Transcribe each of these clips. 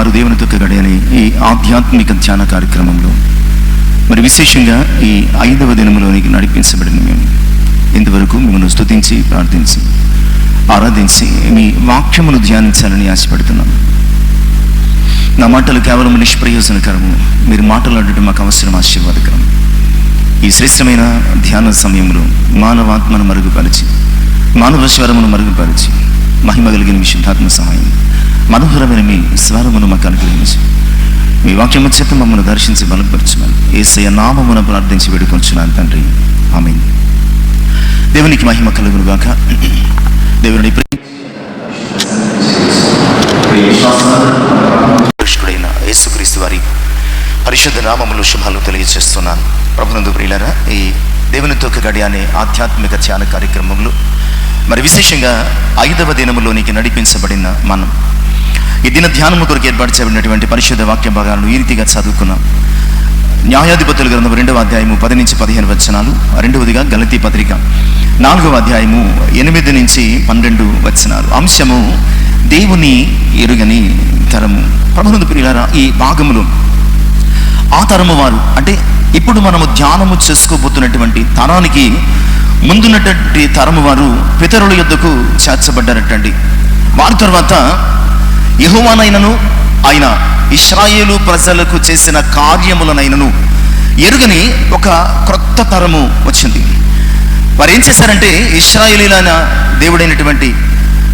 కుమారు దేవునితో గడియని ఈ ఆధ్యాత్మిక ధ్యాన కార్యక్రమంలో మరి విశేషంగా ఈ 5వ దినములోనికి నడిపించబడిన మేము ఇంతవరకు మిమ్మల్ని స్తుతించి ప్రార్థించి ఆరాధించి మీ వాక్యమును ధ్యానించాలని ఆశపడుతున్నాను. నా మాటలు కేవలం నిష్ప్రయోజనకరము, మీరు మాట్లాడటం మాకు అవసరం, ఆశీర్వాదకరం. ఈ శ్రేష్టమైన ధ్యాన సమయంలో మానవాత్మను మరుగుపరిచి, మానవ స్వరమును మరుగుపరిచి, మహిమ కలిగిన మీ శుద్ధాత్మ సహాయం, మనోహరమైన మీ స్వరమును మాకు అనుగ్రహించి, మీ వాక్యము చేత మమ్మల్ని దర్శించి బలపరచున్నాను. యేసయ్య నామమున ప్రార్థించి వేడుకొంచున్నాను తండ్రి, ఆమేన్. దేవునికి మహిమ కలుగును గాక. దేవుని ప్రియుడైన యేసుక్రీస్తు వారి పరిశుద్ధ నామములో శుభాలు తెలియజేస్తున్నాను. ప్రభునందు ప్రియులారా, ఈ దేవునితో గడి అనే ఆధ్యాత్మిక ధ్యాన కార్యక్రమంలో మరి విశేషంగా 5వ దినములోనికి నడిపించబడిన మనం ఈ దిన ధ్యానము కొరకు ఏర్పాటు చేయబడినటువంటి పరిశుద్ధ వాక్య భాగాలను ఈ రీతిగా చదువుకున్నాం. న్యాయాధిపతుల గ్రంథం 2వ అధ్యాయము 10 నుంచి 15 వచనాలు, 2వదిగా గలతీ పత్రిక 4వ అధ్యాయము 8 నుంచి 12 వచనాలు. అంశము దేవుని ఎరుగని తరము. ప్రభునందు ప్రియులారా, ఈ భాగములో ఆ తరము వారు అంటే ఇప్పుడు మనము ధ్యానము చేసుకోబోతున్నటువంటి తరానికి ముందున్నటువంటి తరము వారు పితరుల యొద్దకు చేర్చబడ్డారటండి. వారి తర్వాత యెహోవానైనను ఆయన ఇశ్రాయేలు ప్రజలకు చేసిన కార్యములనైనను ఎరుగని ఒక క్రొత్త తరము వచ్చింది. వారు ఏం చేశారంటే, ఇశ్రాయేలీలైన దేవుడైనటువంటి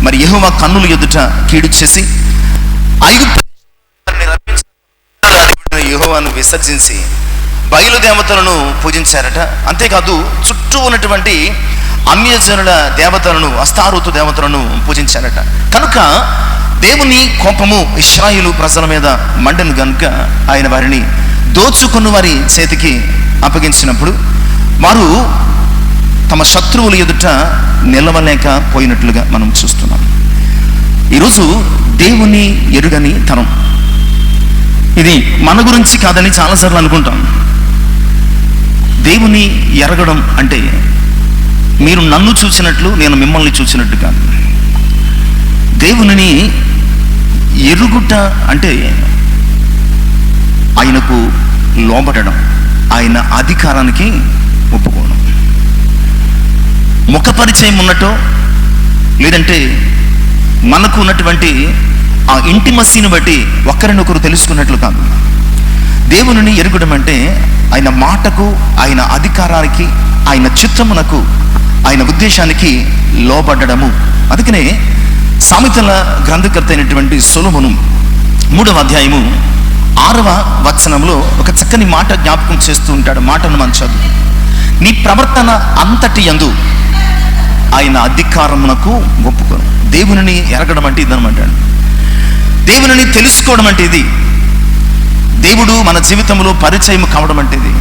మరి యెహోవా కన్నుల ఎదుట కీడు చేసి యెహోవాను విసర్జించి బయలుదేవతలను పూజించారట. అంతేకాదు చుట్టూ ఉన్నటువంటి అన్యజనుల దేవతలను, అస్తారోతు దేవతలను పూజించారట. కనుక దేవుని కోపము ఇశ్రాయేలు ప్రజల మీద మండను గనుక ఆయన వారిని దోచుకున్న వారి చేతికి అప్పగించినప్పుడు వారు తమ శత్రువుల ఎదుట నిలవలేకపోయినట్లుగా మనం చూస్తున్నాం. ఈరోజు దేవుని ఎరుగని తరం. ఇది మన గురించి కాదని చాలాసార్లు అనుకుంటాం. దేవుని ఎరగడం అంటే మీరు నన్ను చూసినట్లు నేను మిమ్మల్ని చూసినట్టు కాదు. దేవునిని ఎరుగుట అంటే ఆయనకు లోబడడం, ఆయన అధికారానికి ఒప్పుకోవడం. ముఖ పరిచయం ఉన్నట్టో లేదంటే మనకు ఉన్నటువంటి ఆ ఇంటిమసీని బట్టి ఒకరినొకరు తెలుసుకున్నట్లు కాదు. దేవునిని ఎరుగడం అంటే ఆయన మాటకు, ఆయన అధికారానికి, ఆయన చిత్తమునకు, ఆయన ఉద్దేశానికి లోబడ్డము. అందుకనే సామెతల గ్రంథకర్త అయినటువంటి సొలొమోను 3వ అధ్యాయము 6వ వచనంలో ఒక చక్కని మాట జ్ఞాపకం చేస్తూ ఉంటాడు. మాటను మనం చదువు. నీ ప్రవర్తన అంతటి యందు ఆయన అధికారమునకు ఒప్పుకోను. దేవునిని ఎరగడం అంటే ఇదనమాటాడు. దేవునిని తెలుసుకోవడం అంటే ఇది. దేవుడు మన జీవితంలో పరిచయం కావడం అంటే ఇది.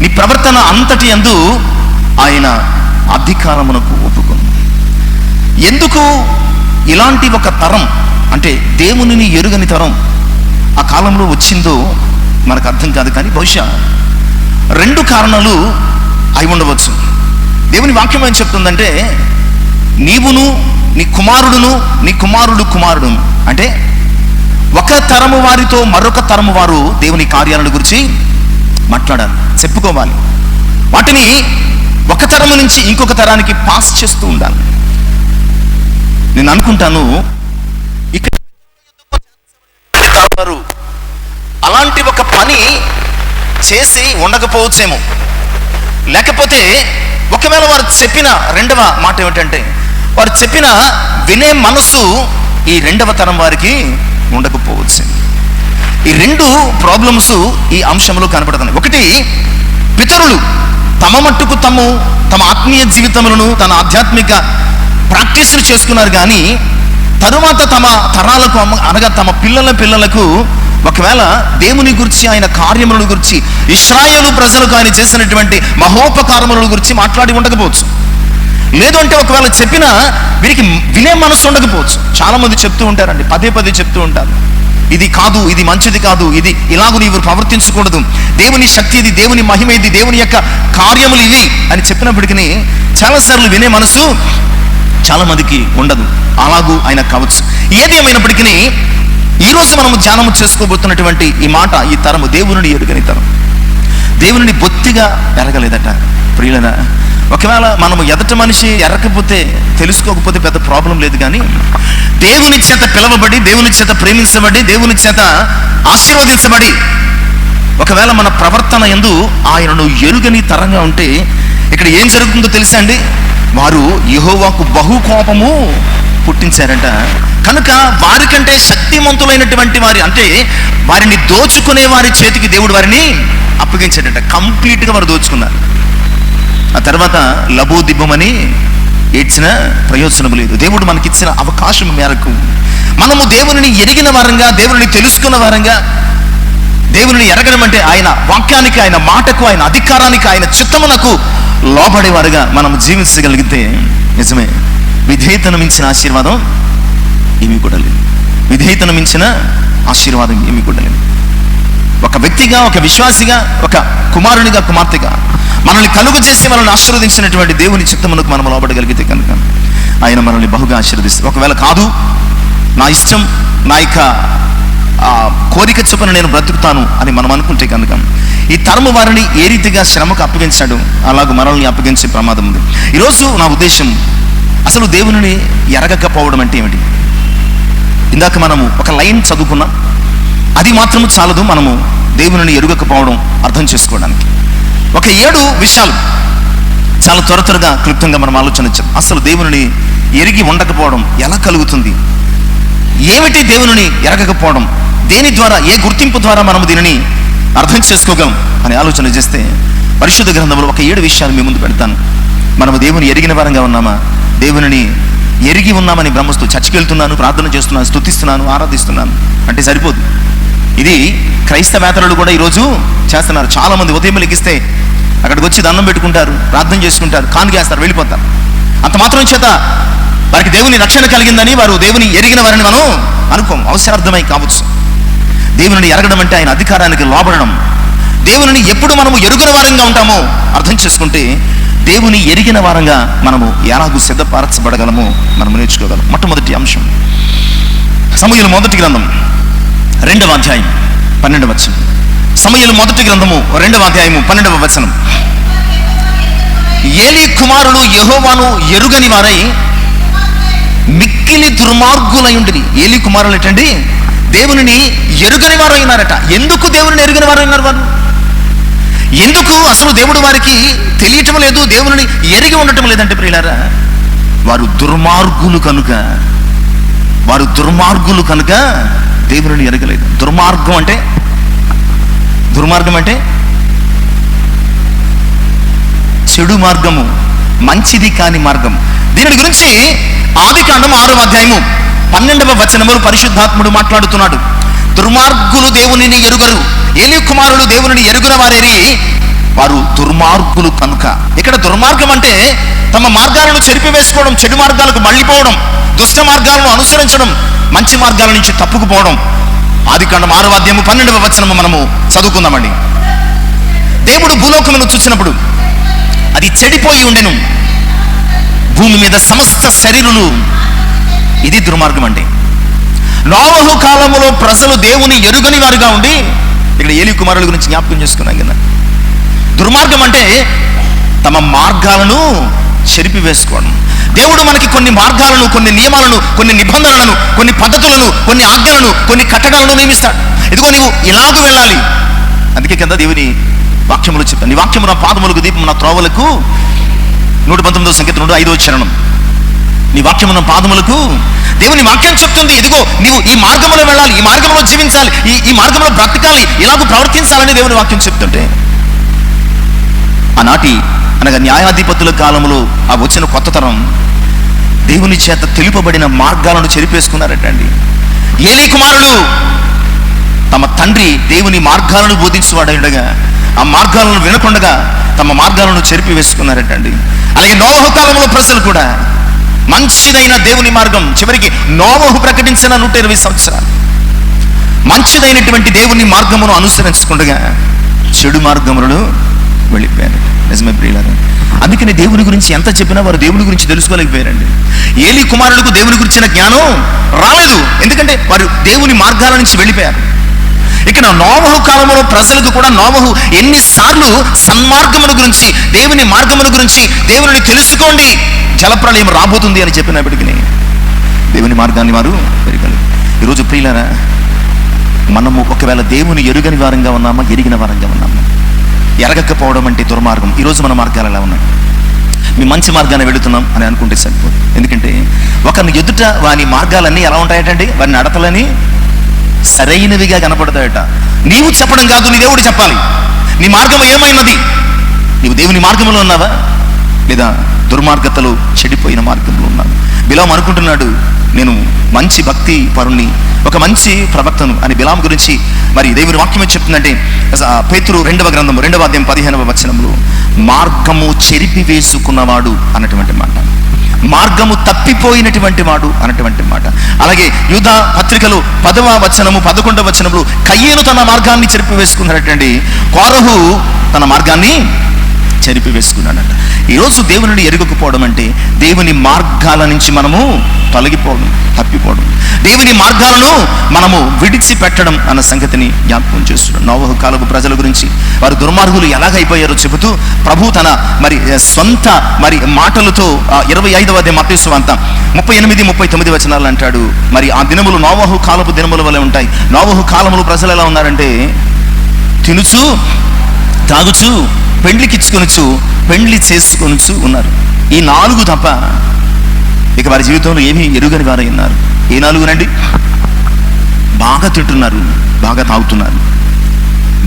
నీ ప్రవర్తన అంతటి యందు ఆయన అధికారమునకు ఒప్పుకోను. ఎందుకు ఇలాంటి ఒక తరం అంటే దేవునిని ఎరుగని తరం ఆ కాలంలో వచ్చిందో మనకు అర్థం కాదు. కానీ బహుశా 2 కారణాలు అయి ఉండవచ్చు. దేవుని వాక్యం ఏం చెప్తుందంటే, నీవును నీ కుమారుడును నీ కుమారుడు అంటే ఒక తరము వారితో మరొక తరము వారు దేవుని కార్యాలను గురించి మాట్లాడాలి, చెప్పుకోవాలి. వాటిని ఒక తరము నుంచి ఇంకొక తరానికి పాస్ చేస్తూ ఉండాలి. నేను అనుకుంటాను ఇక్కడ అలాంటి ఒక పని చేసి ఉండకపోవచ్చేమో. లేకపోతే ఒకవేళ వారు చెప్పిన 2వ మాట ఏమిటంటే, వారు చెప్పిన వినే మనసు ఈ 2వ తరం వారికి ఉండకపోవచ్చు. ఈ 2 ప్రాబ్లమ్స్ ఈ అంశంలో కనపడుతున్నాయి. ఒకటి, పితరులు తమ మట్టుకు తమ ఆత్మీయ జీవితములను, తన ఆధ్యాత్మిక ప్రాక్టీసులు చేసుకున్నారు. కానీ తరువాత తమ తరాలకు అనగా తమ పిల్లలకు ఒకవేళ దేవుని గురించి, ఆయన కార్యములను గురించి, ఇశ్రాయేలు ప్రజలకు ఆయన చేసినటువంటి మహోపకారముల గురించి మాట్లాడి ఉండకపోవచ్చు. లేదు అంటే ఒకవేళ చెప్పినా వీరికి వినే మనసు ఉండకపోవచ్చు. చాలా మంది చెప్తూ ఉంటారండి, పదే చెప్తూ ఉంటారు, ఇది కాదు, ఇది మంచిది కాదు, ఇది ఇలాగూ నీవు ప్రవర్తించకూడదు, దేవుని శక్తి ఇది, దేవుని మహిమ ఇది, దేవుని యొక్క కార్యములు ఇవి అని చెప్పినప్పటికీ చాలాసార్లు వినే మనసు చాలా మందికి ఉండదు. అలాగూ ఆయన కావచ్చు. ఏది ఏమైనప్పటికీ ఈరోజు మనము ధ్యానము చేసుకోబోతున్నటువంటి ఈ మాట, ఈ తరము దేవుని ఎరుగని తరం, దేవుని బొత్తిగా ఎరగలేదట ప్రియులరా. ఒకవేళ మనము ఎదట మనిషి ఎరగకపోతే, తెలుసుకోకపోతే పెద్ద ప్రాబ్లం లేదు, కానీ దేవుని చేత పిలవబడి, దేవుని చేత ప్రేమించబడి, దేవుని చేత ఆశీర్వదించబడి ఒకవేళ మన ప్రవర్తన యందు ఆయనను ఎరుగని తరంగా ఉంటే ఇక్కడ ఏం జరుగుతుందో తెలుసా అండి? వారు యెహోవాకు బహు కోపము పుట్టించారంట. కనుక వారికంటే శక్తిమంతులైనటువంటి వారి, అంటే వారిని దోచుకునే వారి చేతికి దేవుడు వారిని అప్పగించాడంట. కంప్లీట్గా వారు దోచుకున్నారు. ఆ తర్వాత లబోదిబ్బమని ఏడ్చిన ప్రయోజనం లేదు. దేవుడు మనకిచ్చిన అవకాశం మేరకు మనము దేవుని ఎరిగిన వారంగా, దేవుని తెలుసుకున్న వారంగా, దేవుని ఎరగడం అంటే ఆయన వాక్యానికి, ఆయన మాటకు, ఆయన అధికారానికి, ఆయన చిత్తమునకు లోబడేవారుగా మనం జీవించగలిగితే నిజమే, విధేయతను మించిన ఆశీర్వాదం ఏమీ కూడా లేదు. విధేయతను మించిన ఆశీర్వాదం ఏమీ కూడా లేదు. ఒక వ్యక్తిగా, ఒక విశ్వాసిగా, ఒక కుమారునిగా, కుమార్తెగా మనల్ని కలుగు చేసి మనల్ని ఆశీర్వదించినటువంటి దేవుని చిత్తమునకు మనం లోబడగలిగితే కనుక ఆయన మనల్ని బహుగా ఆశీర్వదిస్తారు. ఒకవేళ కాదు, నా ఇష్టం, నా యొక్క కోరిక చొప్పున నేను బ్రతుకుతాను అని మనం అనుకుంటే కనుక ఈ తరము వారిని ఏ రీతిగా శ్రమకు అప్పగించాడు, అలాగూ మనల్ని అప్పగించే ప్రమాదం ఉంది. ఈరోజు నా ఉద్దేశం, అసలు దేవుని ఎరగకపోవడం అంటే ఏమిటి? ఇందాక మనము ఒక లైన్ చదువుకున్నాం, అది మాత్రము చాలదు మనము దేవుని ఎరుగకపోవడం అర్థం చేసుకోవడానికి. ఒక 7 విషయాలు చాలా త్వరగా క్లుప్తంగా మనం ఆలోచించాం. అసలు దేవుని ఎరిగి ఉండకపోవడం ఎలా కలుగుతుంది, ఏమిటి దేవుని ఎరగకపోవడం, దేని ద్వారా, ఏ గుర్తింపు ద్వారా మనము దీనిని అర్థం చేసుకోగలం అని ఆలోచన చేస్తే పరిశుద్ధ గ్రంథంలో ఒక 7 విషయాలు మీ ముందు పెడతాను. మనము దేవుని ఎరిగిన వారంగా ఉన్నామా, దేవుని ఎరిగి ఉన్నామని బ్రహ్మస్తూ చర్చికి వెళ్తున్నాను, ప్రార్థన చేస్తున్నాను, స్తుతిస్తున్నాను, ఆరాధిస్తున్నాను అంటే సరిపోదు. ఇది క్రైస్తవేతరులు కూడా ఈరోజు చేస్తున్నారు. చాలామంది ఉదయం లెగిస్తే అక్కడికి వచ్చి దండం పెట్టుకుంటారు, ప్రార్థన చేసుకుంటారు, కానుకేస్తారు, వెళ్ళిపోతారు. అంత మాత్రం చేత వారికి దేవుని రక్షణ కలిగిందని వారు దేవుని ఎరిగిన వారిని మనం అనుకోం. అవసరార్థమై కావచ్చు. దేవుని ఎరగడం అంటే ఆయన అధికారానికి లోబడడం. దేవుని ఎప్పుడు మనము ఎరుగిన వారంగా ఉంటామో అర్థం చేసుకుంటే దేవుని ఎరిగిన వారంగా మనము ఎలాగూ సిద్ధపరచబడగలమో మనం నేర్చుకోగలం. మొట్టమొదటి అంశం, సమూయేలు మొదటి గ్రంథం 2వ అధ్యాయం 12వ వచనం. సమూయేలు మొదటి గ్రంథము 2వ అధ్యాయము 12వ వచనం. ఏలీ కుమారులు యెహోవాను ఎరుగని వారై మిక్కిలి దుర్మార్గులై ఉండిరి. ఏలీ కుమారులు ఏంటండి? దేవుని ఎరుగని వారు అయినారట. ఎందుకు దేవుని ఎరుగని వారు అయినారు వారు? ఎందుకు అసలు దేవుడు వారికి తెలియటం లేదు, దేవుని ఎరిగి ఉండటం లేదంటే ప్రియులారా, వారు దుర్మార్గులు కనుక. వారు దుర్మార్గులు కనుక దేవుని ఎరగలేదు. దుర్మార్గం అంటే చెడు మార్గము, మంచిది కాని మార్గం. దీని గురించి ఆదికాండం 6వ అధ్యాయము 12వ వచనములు పరిశుద్ధాత్ముడు మాట్లాడుతున్నాడు. దుర్మార్గులు దేవునిని ఎరుగరు, ఏలీ కుమారులు దేవునిని ఎరుగున వారేరి వారు దుర్మార్గులు కనుక. ఇక్కడ దుర్మార్గం అంటే తమ మార్గాలను చెరిపివేసుకోవడం, చెడు మార్గాలకు మళ్ళీపోవడం, దుష్ట మార్గాలను అనుసరించడం, మంచి మార్గాల నుంచి తప్పుకుపోవడం. ఆదికాండం 6వ అధ్యాయము 12వ వచనము మనము చదువుకుందామండి. దేవుడు భూలోకమును చూసినప్పుడు అది చెడిపోయి ఉండెను, భూమి మీద సమస్త శరీరులు. ఇది దుర్మార్గం అంటే. నోవహు కాలములో ప్రజలు దేవుని ఎరుగని వారుగా ఉండి, ఇక్కడ ఏలీ కుమారుల గురించి జ్ఞాపకం చేసుకున్నాం కదా. దుర్మార్గం అంటే తమ మార్గాలను చెరిపివేసుకోవడం. దేవుడు మనకి కొన్ని మార్గాలను, కొన్ని నియమాలను, కొన్ని నిబంధనలను, కొన్ని పద్ధతులను, కొన్ని ఆజ్ఞలను, కొన్ని కట్టడాలను నియమిస్తాడు. ఇదిగో నీవు ఇలాగూ వెళ్ళాలి. అందుకే కదా దేవుని వాక్యములు చెప్తాను, నీ వాక్యము నా పాదములకు దీపం, నా త్రోవలకు. 119వ సంకీర్తన 5వ చరణం. నీ వాక్యము నా పాదములకు. దేవుని వాక్యం చెప్తుంది, ఇదిగో నీవు ఈ మార్గంలో వెళ్ళాలి, ఈ మార్గంలో జీవించాలి, ఈ మార్గంలో బ్రతకాలి, ఇలాగూ ప్రవర్తించాలని దేవుని వాక్యం చెప్తుంటే, ఆనాటి అనగా న్యాయాధిపతుల కాలంలో ఆ వచ్చిన కొత్త తరం దేవుని చేత తెలుపబడిన మార్గాలను చెరిపేసుకున్నారటండి. ఏలీ కుమారులు తమ తండ్రి దేవుని మార్గాలను బోధించేవాడగా ఆ మార్గాలను వినకుండగా తమ మార్గాలను చెరిపి వేసుకున్నారటండి. అలాగే నోవహు కాలంలో ప్రజలు కూడా మంచిదైన దేవుని మార్గం, చివరికి నోవహు ప్రకటించిన 120 సంవత్సరాలు మంచిదైనటువంటి దేవుని మార్గమును అనుసరించకుండా చెడు మార్గములను వెళ్ళిపోయారు. నిజమే ప్రియులారా. అందుకని దేవుని గురించి ఎంత చెప్పినా వారు దేవుని గురించి తెలుసుకోలేకపోయారండి. ఏలీ కుమారులకు దేవుని గురించిన జ్ఞానం రాలేదు, ఎందుకంటే వారు దేవుని మార్గాల నుంచి వెళ్ళిపోయారు. ఇక్కడ నోవహు కాలంలో ప్రజలకు కూడా నోవహు ఎన్నిసార్లు సన్మార్గముల గురించి, దేవుని మార్గముల గురించి, దేవుని తెలుసుకోండి, జలప్రళయం రాబోతుంది అని చెప్పినప్పటికీ దేవుని మార్గాన్ని వారు పెరగలేదు. ఈరోజు ప్రియులారా, మనము ఒకవేళ దేవుని ఎరుగని వారంగా ఉన్నామా, ఎరిగిన వారంగా ఉన్నామా? ఎరగకపోవడం అంటే దుర్మార్గం. ఈరోజు మన మార్గాలు ఎలా ఉన్నాయి? మీ మంచి మార్గాన్ని వెళుతున్నాం అని అనుకుంటే సరిపోదు. ఎందుకంటే ఒకరిని ఎదుట వాని మార్గాలన్నీ ఎలా ఉంటాయటండి, వారిని నడతలని సరైనవిగా కనపడతాయట. నీవు చెప్పడం కాదు, నీ దేవుడు చెప్పాలి. నీ మార్గం ఏమైనది? నీవు దేవుని మార్గంలో ఉన్నావా, లేదా దుర్మార్గతలో చెడిపోయిన మార్గంలో ఉన్నావు? బిలాము అనుకుంటున్నాడు, నేను మంచి భక్తి పరుణ్ణి, ఒక మంచి ప్రవక్తను అని. బిలాము గురించి మరి దేవుని వాక్యం చెప్తుందంటే, పేతురు 2వ గ్రంథము 2వ అధ్యాయం 15వ వచనంలో మార్గము చెరిపి వేసుకున్నవాడు అన్నటువంటి మాట, మార్గము తప్పిపోయినటువంటి వాడు అన్నటువంటి మాట. అలాగే యూదా పత్రికలు 10వ వచనము 11వ వచనంలో కయ్యేను తన మార్గాన్ని చెరిపి వేసుకున్నాడటండి, కోరహు తన మార్గాన్ని చెరిపి వేసుకున్నాడట. ఈరోజు దేవుని ఎరుగకపోవడం అంటే దేవుని మార్గాల నుంచి మనము తొలగిపోవడం, తప్పిపోవడం, దేవుని మార్గాలను మనము విడిచిపెట్టడం అన్న సంగతిని జ్ఞాపకం చేస్తున్నాడు. నోవహు కాలపు ప్రజల గురించి వారు దుర్మార్గులు ఎలాగైపోయారో చెబుతూ ప్రభు తన మరి సొంత మరి మాటలతో 25వ అధ్యాయం మత్తయి సువార్త 38-39 వచనాలు అంటాడు. మరి ఆ దినములు నోవహు కాలపు దినముల వలె ఉంటాయి. నోవహు కాలములు ప్రజలు ఎలా ఉన్నారంటే, తినుచు తాగుచు పెండ్లికిచ్చుకొనుచు పెండ్లి చేసుకొనుచు ఉన్నారు. ఈ 4 తప్ప ఇక వారి జీవితంలో ఏమీ ఎరుగని వారై ఉన్నారు. ఏ 4నండి? బాగా తింటున్నారు, బాగా తాగుతున్నారు,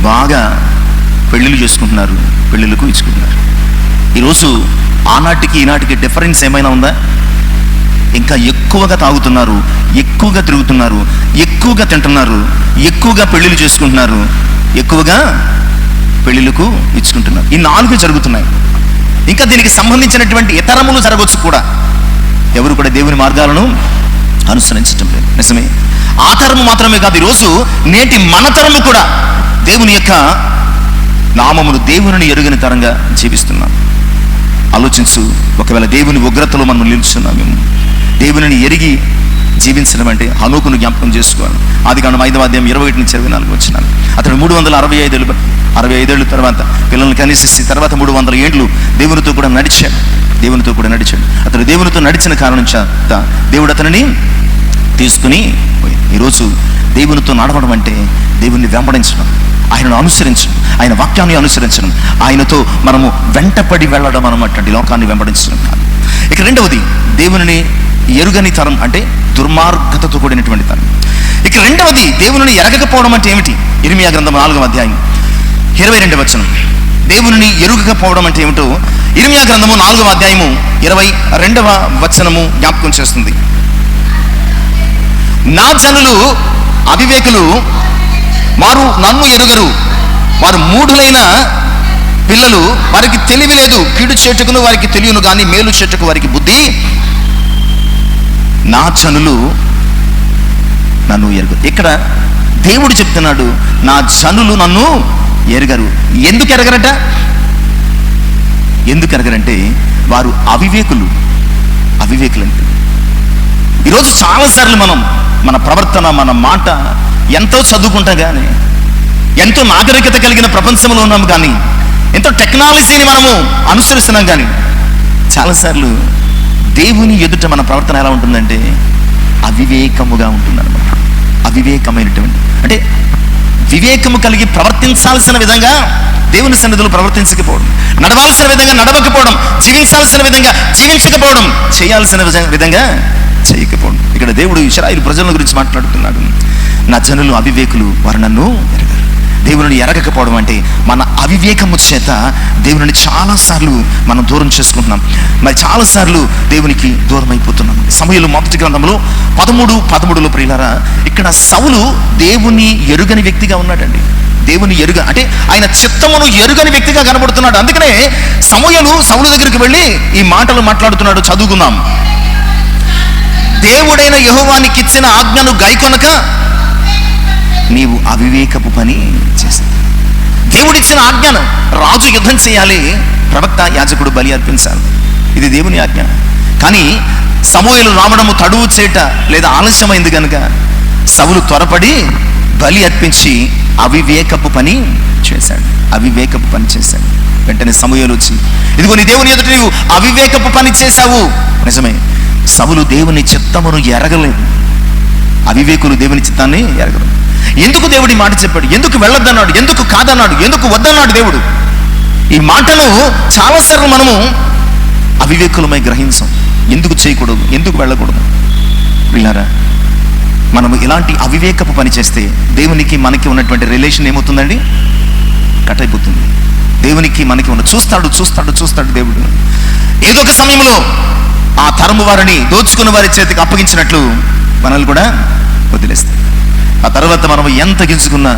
బాగా పెళ్ళిళ్ళు చేసుకుంటున్నారు, పెళ్ళిళ్ళకు ఇచ్చుకుంటున్నారు. ఈరోజు ఆనాటికి ఈనాటికి డిఫరెన్స్ ఏమైనా ఉందా? ఇంకా ఎక్కువగా తాగుతున్నారు, ఎక్కువగా తిరుగుతున్నారు, ఎక్కువగా తింటున్నారు, ఎక్కువగా పెళ్ళిళ్ళు చేసుకుంటున్నారు, ఎక్కువగా పెళ్ళిళ్ళకు ఇచ్చుకుంటున్నారు. ఈ 4 జరుగుతున్నాయి. ఇంకా దీనికి సంబంధించినటువంటి ఇతరములు జరగవచ్చు కూడా. ఎవరు కూడా దేవుని మార్గాలను అనుసరించటం లేదు. నిజమే, ఆ తరము మాత్రమే కాదు, ఈరోజు నేటి మన తరము కూడా దేవుని యొక్క నామమును, దేవుని ఎరుగని తరంగా జీవిస్తున్నాం. ఆలోచించు, ఒకవేళ దేవుని ఉగ్రతలో మనం నిలుస్తున్నాం. మేము దేవుని ఎరిగి జీవించడం అంటే హనోకును జ్ఞాపకం చేసుకోవాలి. ఆదికాండం 5వ అధ్యాయం 21-24 వచనాలు. అతడు 365 ఏళ్ళు తర్వాత పిల్లల్ని కనిసి తర్వాత 300 ఏండ్లు దేవునితో కూడా నడిచాడు. అతడు దేవునితో నడిచిన కారణం చేత దేవుడు అతనిని తీసుకుని పోయింది. ఈరోజు దేవునితో నడవడం అంటే దేవుణ్ణి వెంబడించడం, ఆయనను అనుసరించడం, ఆయన వాక్యాన్ని అనుసరించడం, ఆయనతో మనము వెంటపడి వెళ్ళడం అన్నమాట, లోకాన్ని వెంబడించడం కాదు. ఇక 2వది దేవుని ఎరుగని తరం అంటే దుర్మార్గతతో కూడినటువంటి తరం. ఇక 2వది దేవుని ఎరగకపోవడం అంటే ఏమిటి? ఇర్మియా గ్రంథం 4వ అధ్యాయం 22వ వచనం. దేవుని ఎరుగకపోవడం అంటే ఏమిటో ఇర్మియా గ్రంథము 4వ అధ్యాయము 22వ వచనము జ్ఞాపకం చేస్తుంది. నా జనులు అవివేకులు, వారు నన్ను ఎరుగరు, వారు మూఢులైన పిల్లలు, వారికి తెలివి లేదు. కీడు చేటుకును వారికి తెలియను కానీ మేలు చేటుకు వారికి బుద్ధి. నా జనులు నన్ను ఎరుగరు. ఇక్కడ దేవుడు చెప్తున్నాడు, నా జనులు నన్ను ఎరగరు. ఎందుకు ఎరగరట? ఎందుకు ఎరగరంటే వారు అవివేకులంటే. ఈరోజు చాలాసార్లు మనం మన ప్రవర్తన, మన మాట ఎంతో చదువుకుంటాం కానీ, ఎంతో నాగరికత కలిగిన ప్రపంచంలో ఉన్నాము కానీ, ఎంతో టెక్నాలజీని మనము అనుసరిస్తున్నాం కానీ, చాలాసార్లు దేవుని ఎదుట మన ప్రవర్తన ఎలా ఉంటుందంటే అవివేకముగా ఉంటుందన్నమాట. అవివేకమైనటువంటి అంటే వివేకము కలిగి ప్రవర్తించాల్సిన విధంగా దేవుని సన్నిధిలో ప్రవర్తించకపోవడం, నడవాల్సిన విధంగా నడవకపోవడం, జీవించాల్సిన విధంగా జీవించకపోవడం, చేయాల్సిన విధంగా చేయకపోవడం. ఇక్కడ దేవుడు ఇశ్రాయేలు ప్రజల గురించి మాట్లాడుతున్నాడు. నా జనులు అవివేకులు, వారు నన్ను ఎరగరు. దేవుని ఎరగకపోవడం అంటే మన అవివేకము చేత దేవుని చాలాసార్లు మనం దూరం చేసుకుంటున్నాం. మరి చాలాసార్లు దేవునికి దూరం అయిపోతున్నాం. సమూయేలు 1వ గ్రంథంలో 13:13 ప్రియులారా, ఇక్కడ సౌలు దేవుని ఎరుగని వ్యక్తిగా ఉన్నాడండి. దేవుని ఎరుగ అంటే ఆయన చిత్తమును ఎరుగని వ్యక్తిగా కనబడుతున్నాడు. అందుకనే సమూయేలు సౌలు దగ్గరికి వెళ్ళి ఈ మాటలు మాట్లాడుతున్నాడు. చదువుకుందాం. దేవుడైన యెహోవానికి ఇచ్చిన ఆజ్ఞను గైకొనక నీవు అవివేకపు పని చేస్తావు. దేవుడిచ్చిన ఆజ్ఞను, రాజు యుద్ధం చేయాలి, ప్రవక్త యాజకుడు బలి అర్పించాలి. ఇది దేవుని ఆజ్ఞ. కానీ సమూయేలు రావడము తడువు చేట లేదా ఆలస్యమైంది కనుక సౌలు త్వరపడి బలి అర్పించి అవివేకపు పని చేశాడు. అవివేకపు పని చేశాడు. వెంటనే సమూయేలు వచ్చి, ఇదిగో నీ దేవుని ఎదుట నీవు అవివేకపు పని చేశావు. నిజమే, సౌలు దేవుని చిత్తమును ఎరగలేదు. అవివేకులు దేవుని చిత్తాన్ని ఎరగరు. ఎందుకు దేవుడి మాట చెప్పాడు? ఎందుకు వెళ్ళొద్దన్నాడు? ఎందుకు కాదన్నాడు? ఎందుకు వద్దన్నాడు దేవుడు? ఈ మాటను చాలాసార్లు మనము అవివేకులమై గ్రహించాం. ఎందుకు చేయకూడదు, ఎందుకు వెళ్ళకూడదు? వీళ్ళారా, మనము ఇలాంటి అవివేకపు పని చేస్తే దేవునికి మనకి ఉన్నటువంటి రిలేషన్ ఏమవుతుందండి? కట్ అయిపోతుంది. దేవునికి మనకి ఉన్న చూస్తాడు దేవుడు. ఏదో ఒక సమయంలో ఆ తరము వారిని దోచుకున్న వారి చేతికి అప్పగించినట్లు మనల్ని కూడా వదిలేస్తాడు. ఆ తర్వాత మనం ఎంత గింజుకున్నా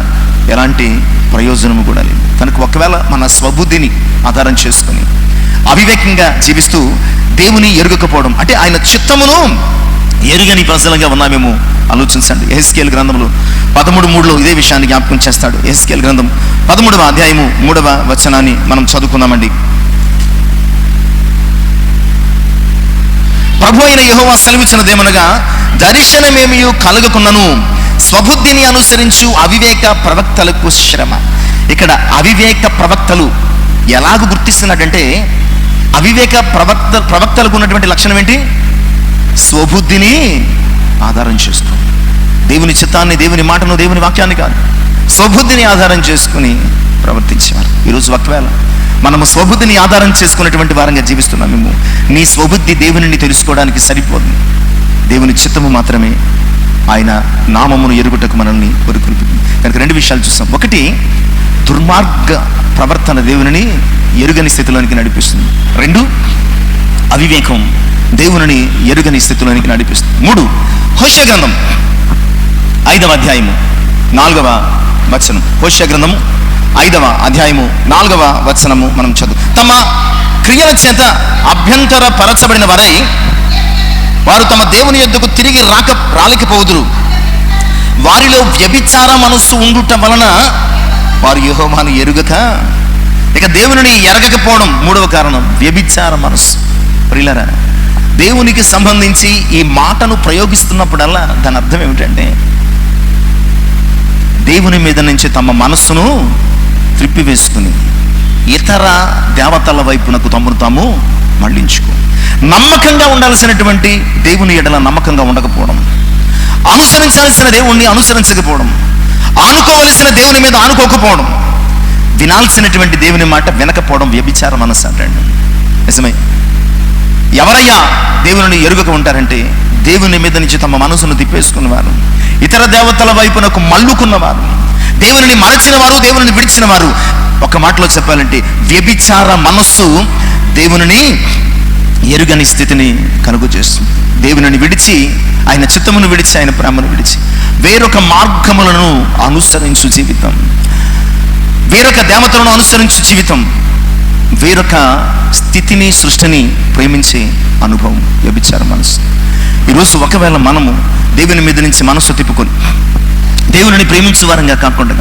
ఎలాంటి ప్రయోజనము కూడా లేదు. కనుక ఒకవేళ మన స్వబుద్ధిని ఆధారం చేసుకుని అవివేకంగా జీవిస్తూ దేవుని ఎరుగకపోవడం అంటే ఆయన చిత్తమును ఎరుగని ప్రజలుగా ఉన్నామేమో ఆలోచించండి. యెహెజ్కేలు గ్రంథంలో 13:3 ఇదే విషయాన్ని జ్ఞాపకం చేస్తాడు. యెహెజ్కేలు గ్రంథం 13వ అధ్యాయము 3వ వచనాన్ని మనం చదువుకుందామండి. ప్రభు అయిన యెహోవా సెలవిచ్చినదేమనగా, దర్శనమేమీ కలగకున్నను స్వబుద్ధిని అనుసరించు అవివేక ప్రవక్తలకు శ్రమ. ఇక్కడ అవివేక ప్రవక్తలు ఎలాగ గుర్తిస్తున్నాడంటే, అవివేక ప్రవక్తలకు ఉన్నటువంటి లక్షణం ఏంటి? స్వబుద్ధిని ఆధారం చేసుకో, దేవుని చిత్తాన్ని, దేవుని మాటను, దేవుని వాక్యాన్ని కాదు, స్వబుద్ధిని ఆధారం చేసుకుని ప్రవర్తించేవారు. ఈరోజు ఒకవేళ మనము స్వబుద్ధిని ఆధారం చేసుకున్నటువంటి వారంగా జీవిస్తున్నాం. మేము నీ స్వబుద్ధి దేవుని తెలుసుకోవడానికి సరిపోదు. దేవుని చిత్తము మాత్రమే ఆయన నామమును ఎరుగుటకు మనల్ని ఒరుకులుపుతుంది. కనుక 2 విషయాలు చూస్తాం. ఒకటి, దుర్మార్గ ప్రవర్తన దేవుని ఎరుగని స్థితిలోనికి నడిపిస్తుంది. 2, అవివేకం దేవుని ఎరుగని స్థితిలోనికి నడిపిస్తుంది. 3, హోషేయ గ్రంథం 5వ అధ్యాయము 4వ వచనం. హోషేయ గ్రంథము 5వ అధ్యాయము 4వ వచనము మనం చదువు. తమ క్రియల చేత అభ్యంతర పరచబడిన వారై వారు తమ దేవుని యొద్దకు తిరిగి రాలేకపోదురు. వారిలో వ్యభిచార మనస్సు ఉండుట వలన వారు యెహోవాను ఎరుగక, ఇక దేవుని ఎరగకపోవడం 3వ కారణం, వ్యభిచార మనస్సు. ప్రియులారా, దేవునికి సంబంధించి ఈ మాటను ప్రయోగిస్తున్నప్పుడల్లా దాని అర్థం ఏమిటంటే, దేవుని మీద నుంచి తమ మనస్సును త్రిప్పివేసుకుని ఇతర దేవతల వైపునకు తమను తాము మళ్లించుకో, నమ్మకంగా ఉండాల్సినటువంటి దేవుని ఎడల నమ్మకంగా ఉండకపోవడం, అనుసరించాల్సిన దేవుణ్ణి అనుసరించకపోవడం, ఆనుకోవలసిన దేవుని మీద ఆనుకోకపోవడం, వినాల్సినటువంటి దేవుని మాట వినకపోవడం వ్యభిచార మనస్సు అంటండి. నిజమే. ఎవరయ్యా దేవుని ఎరుగక ఉంటారంటే, దేవుని మీద నుంచి తమ మనసును తిప్పేసుకున్నవారు, ఇతర దేవతల వైపునకు మళ్ళుకున్నవారు, దేవుని మరచిన వారు, దేవుని విడిచిన వారు. ఒక మాటలో చెప్పాలంటే వ్యభిచార మనస్సు దేవుని ఎరుగని స్థితిని కలుగు చేస్తుంది. దేవుని విడిచి, ఆయన చిత్తమును విడిచి, ఆయన ప్రేమను విడిచి వేరొక మార్గములను అనుసరించు జీవితం, వేరొక దేవతలను అనుసరించు జీవితం, వేరొక స్థితిని, సృష్టిని ప్రేమించే అనుభవం వ్యభిచార మనసు. ఈరోజు ఒకవేళ మనము దేవుని మీద నుంచి మనసు తిప్పుకొని దేవుని ప్రేమించే వారంగా కాకుండా,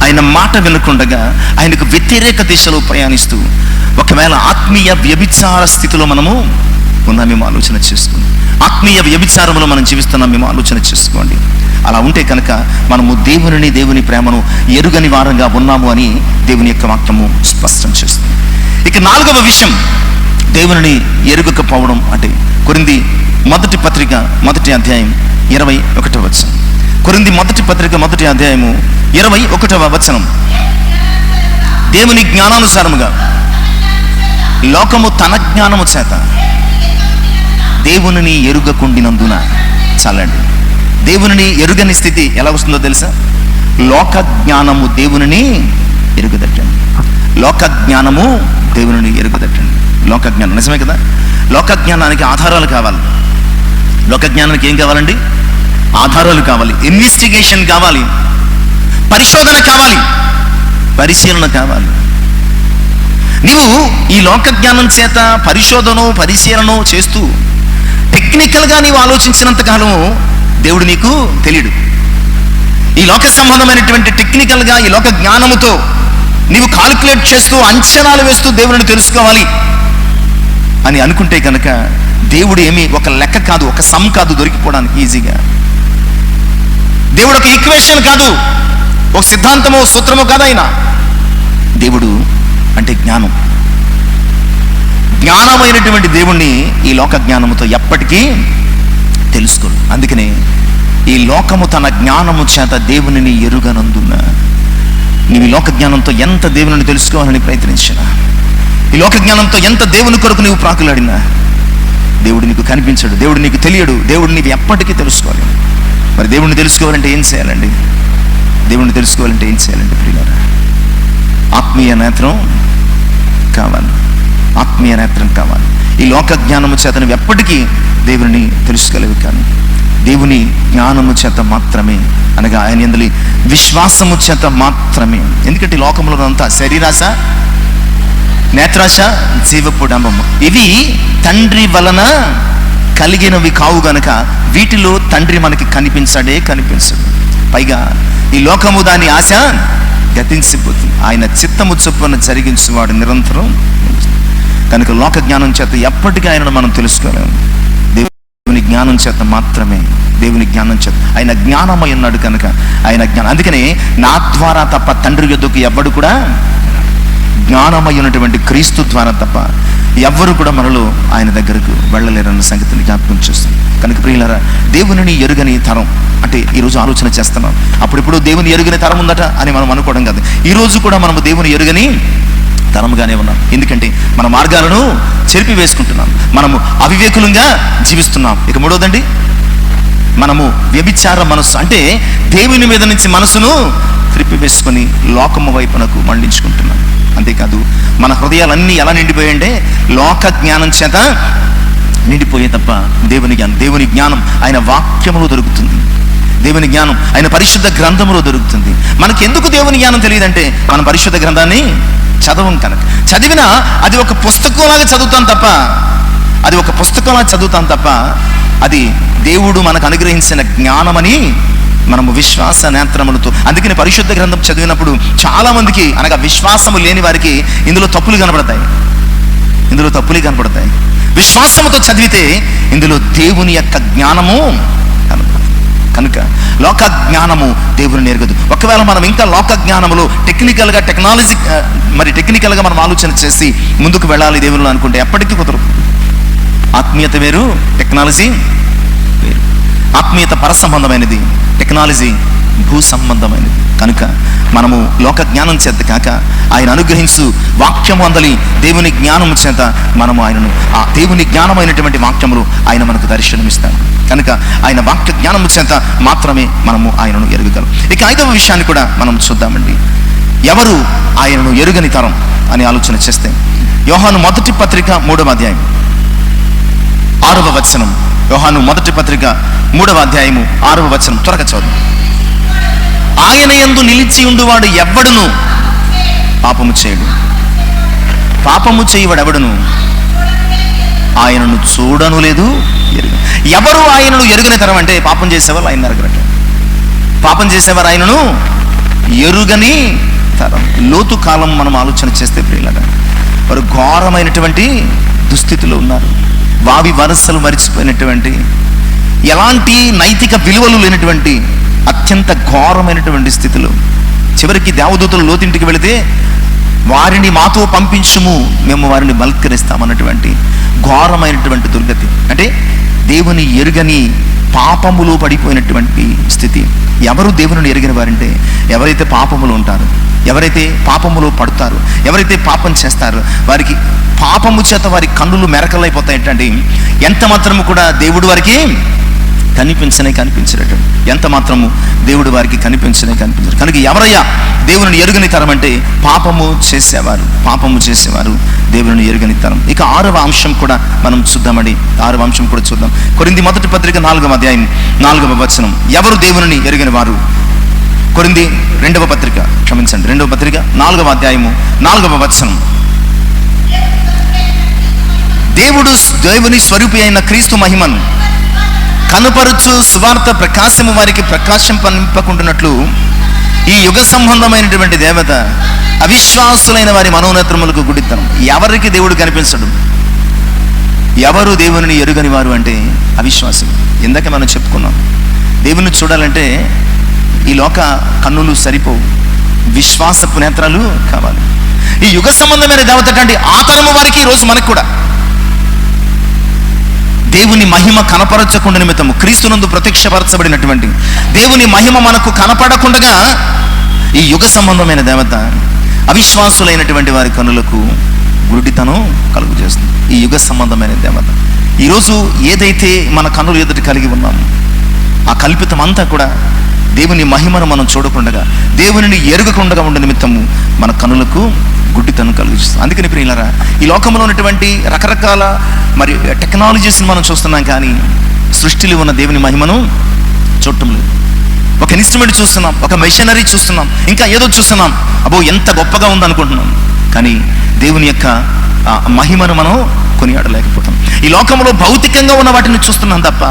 ఆయన మాట వినకుండగా, ఆయనకు వ్యతిరేక దిశలో ప్రయాణిస్తూ ఒకవేళ ఆత్మీయ వ్యభిచార స్థితిలో మనము ఉన్నామేమో ఆలోచన చేసుకోండి. ఆత్మీయ వ్యభిచారంలో మనం జీవిస్తున్నామేమో ఆలోచన చేసుకోండి. అలా ఉంటే కనుక మనము దేవుని ప్రేమను ఎరుగని వారంగా ఉన్నాము అని దేవుని యొక్క వాక్యము స్పష్టం చేస్తుంది. ఇక 4వ విషయం, దేవుని ఎరుగకపోవడం అంటే కొరింథీ మొదటి పత్రిక 1వ అధ్యాయం 21వ వచనం. కొరింథీ మొదటి పత్రిక 1వ అధ్యాయము 21వ వచనం. దేవుని జ్ఞానానుసారముగా లోకము తన జ్ఞానము చేత దేవునిని ఎరుగకుండినందున. చాలండి. దేవునిని ఎరుగని స్థితి ఎలా వస్తుందో తెలుసా? లోక జ్ఞానము దేవునిని ఎరుగదట్టండి. లోక జ్ఞానము దేవునిని ఎరుగదట్టండి. లోక జ్ఞానం నిజమే కదా. లోక జ్ఞానానికి ఆధారాలు కావాలి. లోక జ్ఞానానికి ఏం కావాలండి? ఆధారాలు కావాలి, ఇన్వెస్టిగేషన్ కావాలి, పరిశోధన కావాలి, పరిశీలన కావాలి. నీవు ఈ లోక జ్ఞానం చేత పరిశీలన చేస్తూ టెక్నికల్గా నీవు ఆలోచించినంత కాలం దేవుడు నీకు తెలియడు. ఈ లోక సంబంధమైనటువంటి టెక్నికల్గా ఈ లోక జ్ఞానముతో నీవు కాలిక్యులేట్ చేస్తూ అంచనాలు వేస్తూ దేవుడిని తెలుసుకోవాలి అని అనుకుంటే కనుక దేవుడు ఏమీ ఒక లెక్క కాదు, ఒక సమ్ కాదు దొరికిపోవడానికి ఈజీగా. దేవుడు ఒక ఈక్వేషన్ కాదు, ఒక సిద్ధాంతమో సూత్రమో కాదు. ఆయన దేవుడు అంటే జ్ఞానం. జ్ఞానమైనటువంటి దేవుణ్ణి ఈ లోక జ్ఞానముతో ఎప్పటికీ తెలుసుకోరు. అందుకనే ఈ లోకము తన జ్ఞానము చేత దేవునిని ఎరుగనందున నీవు ఈ లోక జ్ఞానంతో ఎంత దేవుని తెలుసుకోవాలని ప్రయత్నించినా, ఈ లోక జ్ఞానంతో ఎంత దేవుని కొరకు నీవు ప్రాకులాడినా, దేవుడు నీకు కనిపించడు, దేవుడు నీకు తెలియడు, దేవుడు నీకు ఎప్పటికీ తెలుసుకోవాలి. మరి దేవుడిని తెలుసుకోవాలంటే ఏం చేయాలండి? దేవుడిని తెలుసుకోవాలంటే ఏం చేయాలండి ప్రియులారా? ఆత్మీయ నేత్రం కావాలి, ఆత్మీయ నేత్రం కావాలి. ఈ లోక జ్ఞానము చేత నువ్వు ఎప్పటికీ దేవుని తెలుసుకోలేవు, కానీ దేవుని జ్ఞానము చేత మాత్రమే, అనగా ఆయన యందలి విశ్వాసము చేత మాత్రమే. ఎందుకంటే ఈ లోకంలో అంతా శరీరాశ, నేత్రాశ, జీవపు డంబము ఇవి తండ్రి వలన కలిగినవి కావు గనక వీటిలో తండ్రి మనకి కనిపించడు. పైగా ఈ లోకము దాని ఆశ గతించిపోతుంది, ఆయన చిత్తము చొప్పున జరిగించేవాడు నిరంతరం. కనుక లోక జ్ఞానం చేత ఎప్పటికీ ఆయనను మనం తెలుసుకోలేము. దేవుని జ్ఞానం చేత మాత్రమే, దేవుని జ్ఞానం చేత. ఆయన జ్ఞానమై ఉన్నాడు కనుక ఆయన జ్ఞానం. అందుకనే నా ద్వారా తప్ప తండ్రి యొద్దకు ఎవ్వడు కూడా, జ్ఞానమై ఉన్నటువంటి క్రీస్తు ద్వారా తప్ప ఎవ్వరు కూడా మనలో ఆయన దగ్గరకు వెళ్ళలేరన్న సంగతిని జ్ఞాపకం చేస్తుంది. కనుక ప్రియులారా, దేవునిని ఎరుగని తరం అంటే ఈరోజు ఆలోచన చేస్తున్నాం. అప్పుడిప్పుడు దేవుని ఎరుగని తరం ఉందట అని మనం అనుకోవడం కాదు. ఈరోజు కూడా మనము దేవుని ఎరుగని తరముగానే ఉన్నాం. ఎందుకంటే మన మార్గాలను చెరిపి వేసుకుంటున్నాం, మనము అవివేకులంగా జీవిస్తున్నాం. ఇక మూడోదండి, మనము వ్యభిచార మనస్సు అంటే దేవుని మీద నుంచి మనసును త్రిప్పి వేసుకొని లోకము వైపునకు మళ్లించుకుంటున్నాం. అంతేకాదు మన హృదయాలన్నీ ఎలా నిండిపోయాయంటే లోక జ్ఞానం చేత నిండిపోయే తప్ప దేవుని జ్ఞానం ఆయన వాక్యములో దొరుకుతుంది, దేవుని జ్ఞానం ఆయన పరిశుద్ధ గ్రంథములో దొరుకుతుంది. మనకి ఎందుకు దేవుని జ్ఞానం తెలియదంటే మనం పరిశుద్ధ గ్రంథాన్ని చదవం కనుక. చదివినా అది ఒక పుస్తకంలాగా చదువుతాం తప్ప అది దేవుడు మనకు అనుగ్రహించిన జ్ఞానమని మనము విశ్వాస నేత్రములతో. అందుకని పరిశుద్ధ గ్రంథం చదివినప్పుడు చాలా మందికి, అనగా విశ్వాసము లేని వారికి ఇందులో తప్పులు కనపడతాయి. విశ్వాసముతో చదివితే ఇందులో దేవుని యొక్క జ్ఞానము కనుక లోక జ్ఞానము దేవుని ఎరగదు. ఒకవేళ మనం ఇంకా లోక జ్ఞానములో టెక్నికల్గా మనం ఆలోచన చేసి ముందుకు వెళ్ళాలి దేవుళ్ళు అనుకుంటే ఎప్పటికీ కుదరదు. ఆత్మీయత వేరు, టెక్నాలజీ వేరు. ఆత్మీయత పర సంబంధమైనది, టెక్నాలజీ భూ సంబంధమైనది. కనుక మనము లోక జ్ఞానం చేత కాక ఆయన అనుగ్రహించు వాక్యము అందలి దేవుని జ్ఞానము చేత మనము ఆయనను, ఆ దేవుని జ్ఞానమైనటువంటి వాక్యములు ఆయన మనకు దర్శనమిస్తాడు. కనుక ఆయన వాక్య జ్ఞానము చేత మాత్రమే మనము ఆయనను ఎరగగలం. ఇక 5వ విషయాన్ని కూడా మనం చూద్దామండి. ఎవరు ఆయనను ఎరుగని తరం అని ఆలోచన చేస్తే యోహాను మొదటి పత్రిక 3వ అధ్యాయం 6వ వచనం. యోహాను మొదటి పత్రిక 3వ అధ్యాయము 6వ వచనం త్వరగా చదువు. ఆయన యందు నిలిచి ఉండువాడు ఎవ్వడును పాపము చేయడు, పాపము చేయవాడు ఎవడును ఆయనను చూడను లేదు, ఎరుగు. ఎవరు ఆయనను ఎరుగని తరం అంటే పాపం చేసేవారు ఆయన ఎరగరట, పాపం చేసేవారు ఆయనను ఎరుగని తరం. లోతు కాలం మనం ఆలోచన చేస్తే ప్రియులారా, వారు ఘోరమైనటువంటి దుస్థితిలో ఉన్నారు. వావి వరసలు మరిచిపోయినటువంటి, ఎలాంటి నైతిక విలువలు లేనటువంటి అత్యంత ఘోరమైనటువంటి స్థితిలో చివరికి దేవదూతలు లోతింటికి వెళితే వారిని మాతో పంపించుము, మేము వారిని బల్కరిస్తామన్నటువంటి ఘోరమైనటువంటి దుర్గతి. అంటే దేవుని ఎరుగని పాపములో పడిపోయినటువంటి స్థితి. ఎవరు దేవుని ఎరిగిన వారంటే ఎవరైతే పాపములు ఉంటారో, ఎవరైతే పాపములో పడతారో, ఎవరైతే పాపం చేస్తారో వారికి పాపము చేత వారి కన్నులు మెరకలైపోతాయంటే ఎంత మాత్రము కూడా దేవుడు వారికి కనిపించరు. ఎంత మాత్రము దేవుడు వారికి కనిపించరు. కనుక ఎవరయ్యా దేవుని ఎరుగని తరం అంటే పాపము చేసేవారు దేవుని ఎరుగని తరం. ఇక 6వ అంశం కూడా మనం చూద్దామండి. 6వ అంశం కూడా చూద్దాం. కొరింథీ మొదటి పత్రిక 4వ అధ్యాయం 4వ వచనం. ఎవరు దేవుని ఎరుగని వారు? కొరింథీ 2వ పత్రిక 4వ అధ్యాయము 4వ వచనం. దేవుని స్వరూపి అయిన క్రీస్తు మహిమను కనుపరుచు సువార్త ప్రకాశము వారికి ప్రకాశం పంపకుంటున్నట్లు ఈ యుగ సంబంధమైనటువంటి దేవత అవిశ్వాసులైన వారి మనోనేత్రములకు గుడితనం. ఎవరికి దేవుడు కనిపించడు? ఎవరు దేవుని ఎరుగని వారు అంటే అవిశ్వాసులు. ఇందాక మనం చెప్పుకున్నాం, దేవుని చూడాలంటే ఈ లోక కన్నులు సరిపోవు, విశ్వాసపు నేత్రాలు కావాలి. ఈ యుగ సంబంధమైన దేవత అంటే ఆ తరము వారికి ఈరోజు మనకు కూడా దేవుని మహిమ కనపరచకుండా నిమిత్తము క్రీస్తునందు ప్రత్యక్షపరచబడినటువంటి దేవుని మహిమ మనకు కనపడకుండా ఈ యుగ సంబంధమైన దేవత అవిశ్వాసులైనటువంటి వారి కనులకు గురుడితనం కలుగు చేస్తుంది. ఈ యుగ సంబంధమైన దేవత ఈరోజు ఏదైతే మన కన్నులు ఎదుటి కలిగి ఉన్నామో ఆ కల్పితం అంతా కూడా దేవుని మహిమను మనం చూడకుండా, దేవునిని ఎరుగకుండా ఉండే నిమిత్తము మన కనులకు గుడ్డితనం కలుగుతుంది. అందుకని ప్రియులారా, ఈ లోకంలో ఉన్నటువంటి రకరకాల మరి టెక్నాలజీస్ని మనం చూస్తున్నాం, కానీ సృష్టిలో ఉన్న దేవుని మహిమను చూడటం లేదు. ఒక ఇన్స్ట్రుమెంట్ చూస్తున్నాం, ఒక మెషినరీ చూస్తున్నాం, ఇంకా ఏదో చూస్తున్నాం, అబ్బో ఎంత గొప్పగా ఉందనుకుంటున్నాం, కానీ దేవుని యొక్క మహిమను మనం కొనియాడలేకపోతాం. ఈ లోకంలో భౌతికంగా ఉన్న వాటిని చూస్తున్నాం తప్ప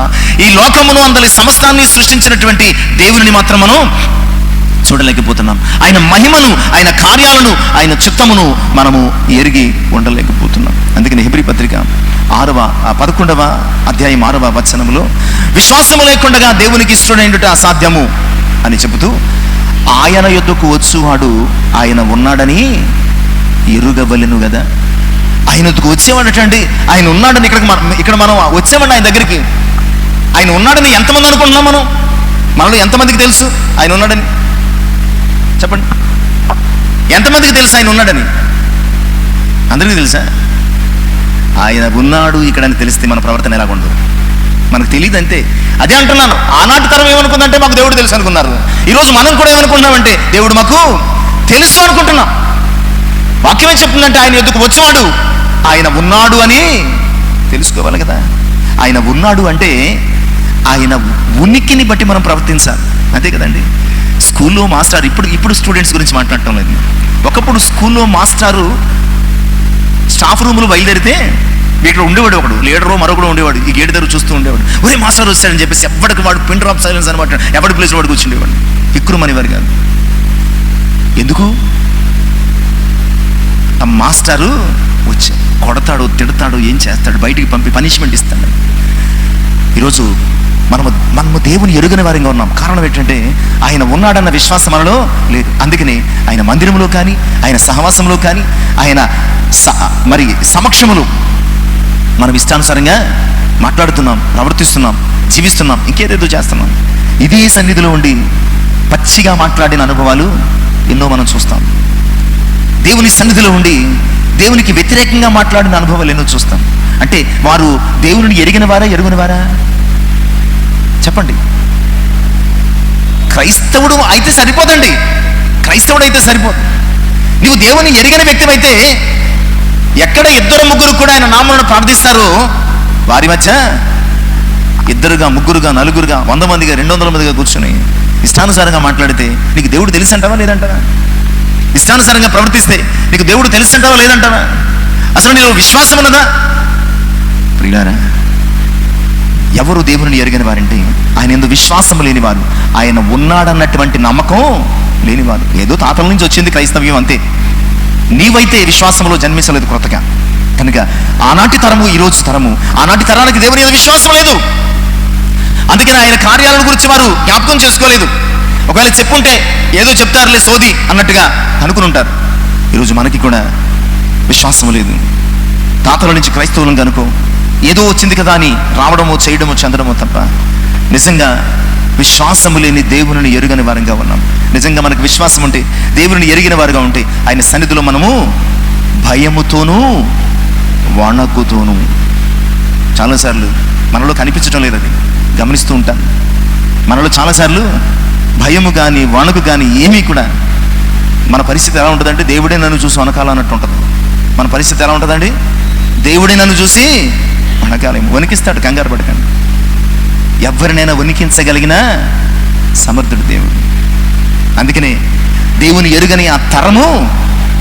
ఈ లోకమును అందరి సమస్తాన్ని సృష్టించినటువంటి దేవుని మాత్రం మనం చూడలేకపోతున్నాం. ఆయన మహిమను, ఆయన కార్యాలను, ఆయన చిత్తమును మనము ఎరిగి ఉండలేకపోతున్నాం. అందుకని హెబ్రీ పత్రిక 11వ అధ్యాయం 6వ వచనములో విశ్వాసము లేకుండా దేవునికి ఇష్టడైనట అసాధ్యము అని చెబుతూ, ఆయన యొద్దకు వచ్చువాడు ఆయన ఉన్నాడని ఎరుగవలెను కదా. ఆయన వద్దకు వచ్చేవాడటండి, ఆయన ఉన్నాడని. ఇక్కడ మనం వచ్చామండి ఆయన దగ్గరికి. ఆయన ఉన్నాడని ఎంతమంది అనుకుంటున్నాం? మనలో ఎంతమందికి తెలుసు ఆయన ఉన్నాడని? చెప్పండి, ఎంతమందికి తెలుసు ఆయన ఉన్నాడని? అందరికీ తెలుసా? ఆయన ఉన్నాడు ఇక్కడ అని తెలిస్తే మన ప్రవర్తన ఎలా ఉండదు? మనకు తెలియదు అంతే. అదే అంటున్నాను, ఆనాటి తరం ఏమనుకుందంటే మాకు దేవుడు తెలుసు అనుకున్నారు. ఈరోజు మనం కూడా ఏమనుకుంటున్నామంటే దేవుడు మాకు తెలుసు అనుకుంటున్నాం. వాక్యం ఏం చెప్తుందంటే ఆయన ఎదుకు వచ్చేవాడు ఆయన ఉన్నాడు అని తెలుసుకోవాలి కదా. ఆయన ఉన్నాడు అంటే ఆయన ఉనికిని బట్టి మనం ప్రవర్తించాలి, అంతే కదండి. స్కూల్లో మాస్టర్, ఇప్పుడు స్టూడెంట్స్ గురించి మాట్లాడటం లేదు. ఒకప్పుడు స్కూల్లో మాస్టారు స్టాఫ్ రూమ్లో బయలుదేరితే ఇక్కడ ఉండేవాడు ఒకడు, లీడరు మరొకడు ఉండేవాడు. ఈ గేట్ దగ్గర చూస్తూ ఉండేవాడు. ఒరే మాస్టర్ వచ్చాడని చెప్పేసి ఎవరికి వాడు పిన్ డ్రాప్ సైలెన్స్ అనమాట, ఎవరి ప్లేస్ వాడు కూర్చుండేవాడు. ఇక్కురు వారు కాదు. ఎందుకు? ఆ మాస్టారు వచ్చి కొడతాడు, తిడతాడు, ఏం చేస్తాడు, బయటికి పంపి పనిష్మెంట్ ఇస్తాడు. ఈరోజు మనము దేవుని ఎరుగని వారిగా ఉన్నాం. కారణం ఏంటంటే ఆయన ఉన్నాడన్న విశ్వాసం మనలో లేదు. అందుకని ఆయన మందిరంలో కానీ, ఆయన సహవాసంలో కానీ, ఆయన మరి సమక్షములో మనం ఇష్టానుసారంగా మాట్లాడుతున్నాం, ప్రవర్తిస్తున్నాం, జీవిస్తున్నాం, ఇంకేదేదో చేస్తున్నాం. ఇదే సన్నిధిలో ఉండి పచ్చిగా మాట్లాడిన అనుభవాలు ఎన్నో మనం చూస్తాం. దేవుని సన్నిధిలో ఉండి దేవునికి వ్యతిరేకంగా మాట్లాడిన అనుభవాలు ఎన్నో చూస్తాం. అంటే వారు దేవుని ఎరిగిన వారా, ఎరుగని వారా? చెప్పండి. క్రైస్తవుడు అయితే సరిపోదండి, క్రైస్తవుడు అయితే సరిపోదు. నీవు దేవుని ఎరిగిన వ్యక్తివైతే ఎక్కడ 2-3 కూడా ఆయన నామములను ప్రార్థిస్తారో వారి మధ్య 2గా 3గా 4గా 100 మందిగా 200 మందిగా కూర్చొని ఇష్టానుసారంగా మాట్లాడితే నీకు దేవుడు తెలిసి అంటావా లేదంటావా? ఇష్టానుసారంగా ప్రవర్తిస్తే నీకు దేవుడు తెలిసి అంటావా లేదంటావా? అసలు నీలో విశ్వాసం ఉన్నదా? ప్రియులారా, ఎవరు దేవుని ఎరిగిన వారంటే ఆయన యందు విశ్వాసం లేనివారు, ఆయన ఉన్నాడన్నటువంటి నమ్మకం లేనివారు. ఏదో తాతల నుంచి వచ్చింది క్రైస్తవ్యం అంతే. నీవైతే విశ్వాసంలో జన్మించలేదు కొత్తగా కనుక ఆనాటి తరము ఈరోజు తరము, ఆనాటి తరానికి దేవుని యందు విశ్వాసం లేదు. అందుకని ఆయన కార్యాలను గురించి వారు జ్ఞాపకం చేసుకోలేదు. ఒకవేళ చెప్పుంటే ఏదో చెప్తారులే సోది అన్నట్టుగా అనుకుని ఉంటారు. ఈరోజు మనకి కూడా విశ్వాసం లేదు. తాతల నుంచి క్రైస్తవులను కనుకో ఏదో వచ్చింది కదా అని రావడమో, చేయడమో, చెందడమో తప్ప నిజంగా విశ్వాసము లేని దేవుని ఎరుగని వారంగా ఉన్నాం. నిజంగా మనకు విశ్వాసం ఉంటే, దేవుని ఎరిగిన వారుగా ఉంటే ఆయన సన్నిధిలో మనము భయముతోనూ వణకుతోనూ, చాలాసార్లు మనలో కనిపించడం లేదు, అది గమనిస్తూ ఉంటాను. మనలో చాలాసార్లు భయము కానీ వణకు కానీ ఏమీ కూడా. మన పరిస్థితి ఎలా ఉంటుందంటే దేవుడే నన్ను చూసి వనకాలన్నట్టు ఉంటుంది. మన పరిస్థితి ఎలా ఉంటుందండి? దేవుడే నన్ను చూసి వనకాలేము. వణికిస్తాడు, కంగారు పడకండి. ఎవరినైనా వణికించగలిగిన సమర్థుడు దేవుడు. అందుకనే దేవుని ఎరుగని ఆ తరము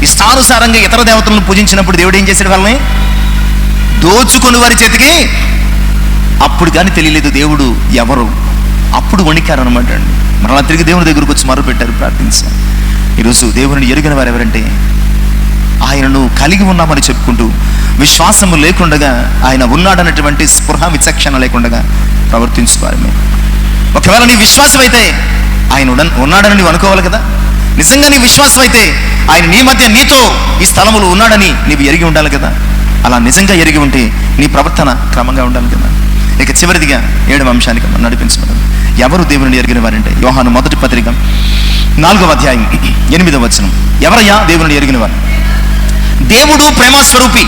ఇష్టానుసారంగా ఇతర దేవతలను పూజించినప్పుడు దేవుడు ఏం చేశాడు? వాళ్ళని దోచుకొని వారి చేతికి. అప్పుడు కానీ తెలియలేదు దేవుడు ఎవరు. అప్పుడు వణికారు అనమాట అండి. మరలా తిరిగి దేవుని దగ్గరకు వచ్చి మొరపెట్టారు, ప్రార్థించారు. ఈరోజు దేవుని ఎరిగిన వారు ఎవరంటే ఆయనను కలిగి ఉన్నామని చెప్పుకుంటూ విశ్వాసము లేకుండగా ఆయన ఉన్నాడన్నటువంటి స్పృహ విచక్షణ లేకుండగా ప్రవర్తించువారు. ఒకవేళ నీ విశ్వాసం అయితే ఆయన ఉన్నాడని నీవు అనుకోవాలి కదా. నిజంగా నీ విశ్వాసం అయితే ఆయన నీ మధ్య నీతో ఈ స్థలములో ఉన్నాడని నీవు ఎరిగి ఉండాలి కదా. అలా నిజంగా ఎరిగి ఉంటే నీ ప్రవర్తన క్రమంగా ఉండాలి కదా. ఇక చివరిదిగా 7వ అంశానికి నడిపించబడదు. ఎవరు దేవుని ఎరిగిన వారంటే యోహాను మొదటి పత్రిక 4వ అధ్యాయం 8వ వచనం. ఎవరయ్యా దేవుని ఎరిగిన వారు? దేవుడు ప్రేమ స్వరూపి,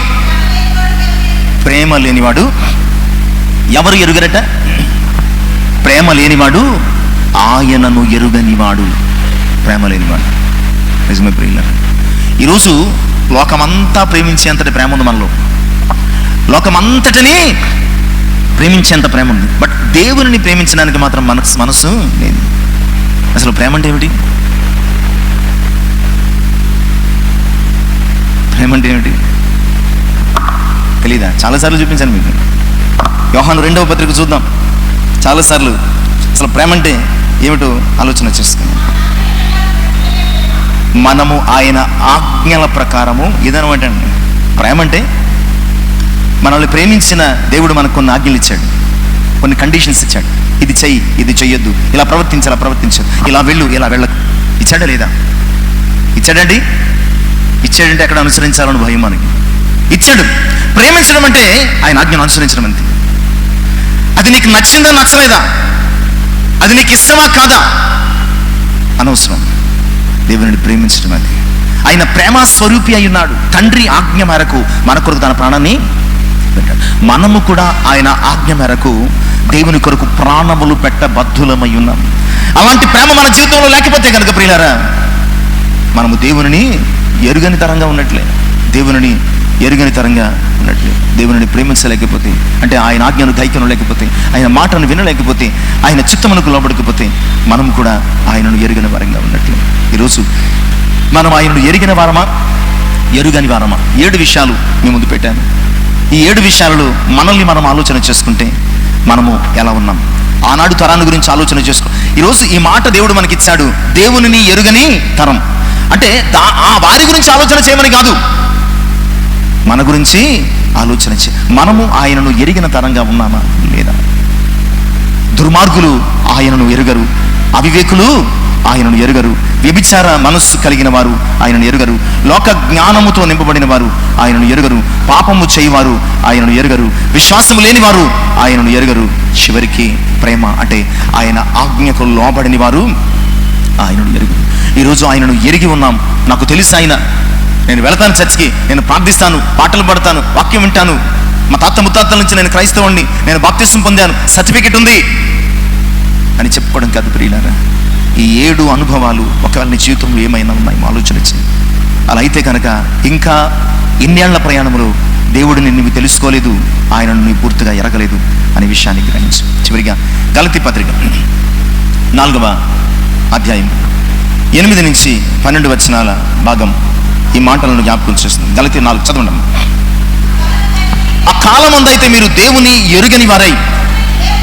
ప్రేమ లేనివాడు ఎవరు ఎరుగరట? ప్రేమ లేనివాడు ఆయనను ఎరుగనివాడు. ప్రేమ లేనివాడు. నిజమే ప్రియులారా, ఈరోజు లోకమంతా ప్రేమించేంతటి ప్రేమ ఉంది మనలో. లోకమంతటిని ప్రేమించేంత ప్రేమ ఉంది. బట్ దేవుని ప్రేమించడానికి మాత్రం మనసు లేదు. అసలు ప్రేమ అంటే ఏమిటి? ప్రేమ అంటే ఏమిటి తెలీదా? చాలాసార్లు చూపించాను మీకు. యోహాను 2వ పత్రిక చూద్దాం. చాలాసార్లు అసలు ప్రేమ అంటే ఏమిటో ఆలోచన చేసుకున్నాం. మనము ఆయన ఆజ్ఞల ప్రకారము ఇదనమాట. ప్రేమ అంటే మనల్ని ప్రేమించిన దేవుడు మనకు కొన్ని ఆజ్ఞలు ఇచ్చాడు, కొన్ని కండిషన్స్ ఇచ్చాడు. ఇది చెయ్యి, ఇది చెయ్యొద్దు, ఇలా ప్రవర్తించాలా ప్రవర్తించదు, ఇలా వెళ్ళు, ఇలా వెళ్ళకు. ఇచ్చాడా లేదా? ఇచ్చాడండి. ఇచ్చాడంటే ఎక్కడ అనుసరించాలని భయం మనకి. ఇచ్చాడు. ప్రేమించడం అంటే ఆయన ఆజ్ఞను అనుసరించడం అంతే. అది నీకు నచ్చిందా నచ్చలేదా, అది నీకు ఇష్టమా కాదా అనవసరం. దేవుని ప్రేమించడం అది. ఆయన ప్రేమ స్వరూపి అయి ఉన్నాడు. తండ్రి ఆజ్ఞ మేరకు మన కొరకు తన ప్రాణాన్ని పెట్టాడు. మనము కూడా ఆయన ఆజ్ఞ మేరకు దేవుని కొరకు ప్రాణములు పెట్టబద్ధులమై ఉన్నాం. అలాంటి ప్రేమ మన జీవితంలో లేకపోతే కనుక ప్రియులారా, మనము దేవుని ఎరుగని తరంగా ఉన్నట్లే. దేవుని ఎరుగని తరంగా ఉన్నట్లే. దేవుని ప్రేమించలేకపోతే, అంటే ఆయన ఆజ్ఞను దైక్యం లేకపోతే, ఆయన మాటను వినలేకపోతే, ఆయన చిత్తమునకు లోబడకపోతే మనం కూడా ఆయనను ఎరుగని వారంగా ఉన్నట్లే. ఈరోజు మనం ఆయనను ఎరిగిన వారమా, ఎరుగని వారమా? 7 విషయాలు మీ ముందు పెట్టాను. ఈ 7 విషయాలలో మనల్ని మనం ఆలోచన చేసుకుంటే మనము ఎలా ఉన్నాం? ఆనాడు తరాన్ని గురించి ఆలోచన చేసుకో. ఈరోజు ఈ మాట దేవుడు మనకిచ్చాడు, దేవునిని ఎరుగని తరం. అంటే ఆ వారి గురించి ఆలోచన చేయమని కాదు, మన గురించి ఆలోచన చే. మనము ఆయనను ఎరిగిన తరంగా ఉన్నామా లేదా? దుర్మార్గులు ఆయనను ఎరుగరు, అవివేకులు ఆయనను ఎరుగరు, వ్యభిచార మనస్సు కలిగిన వారు ఆయనను ఎరుగరు, లోక జ్ఞానముతో నింపబడిన వారు ఆయనను ఎరుగరు, పాపము చేయవారు ఆయనను ఎరుగరు, విశ్వాసము లేని వారు ఆయనను ఎరుగరు, చివరికి ప్రేమ అంటే ఆయన ఆజ్ఞకు లోబడని వారు ఆయనను ఎరుగరు. ఈరోజు ఆయనను ఎరిగి ఉన్నాం. నాకు తెలుసు ఆయన, నేను వెళతాను చర్చికి, నేను ప్రార్థిస్తాను, పాటలు పాడతాను, వాక్యం వింటాను, మా తాత ముత్తాతల నుంచి నేను క్రైస్తవుణ్ణి, నేను బాప్తిసం పొందాను, సర్టిఫికెట్ ఉంది అని చెప్పుకోవడం కాదు ప్రియులారా. ఈ 7 అనుభవాలు ఒకవేళ నీ జీవితంలో ఏమైనా ఉన్నాయి ఆలోచన చేయి. అలా అయితే కనుక ఇంకా ఇన్నేళ్ల ప్రయాణంలో దేవుడిని నువ్వు తెలుసుకోలేదు, ఆయనను నువ్వు పూర్తిగా ఎరగలేదు అనే విషయాన్ని గ్రహించు. చివరిగా గలతీ పత్రిక 4వ అధ్యాయం 8 నుంచి 12 వచనాల భాగం ఈ మాటలను జ్ఞాపకం చేస్తుంది. గలతీ 4 చదవండి. ఆ కాలమందైతే మీరు దేవుని ఎరుగని వారై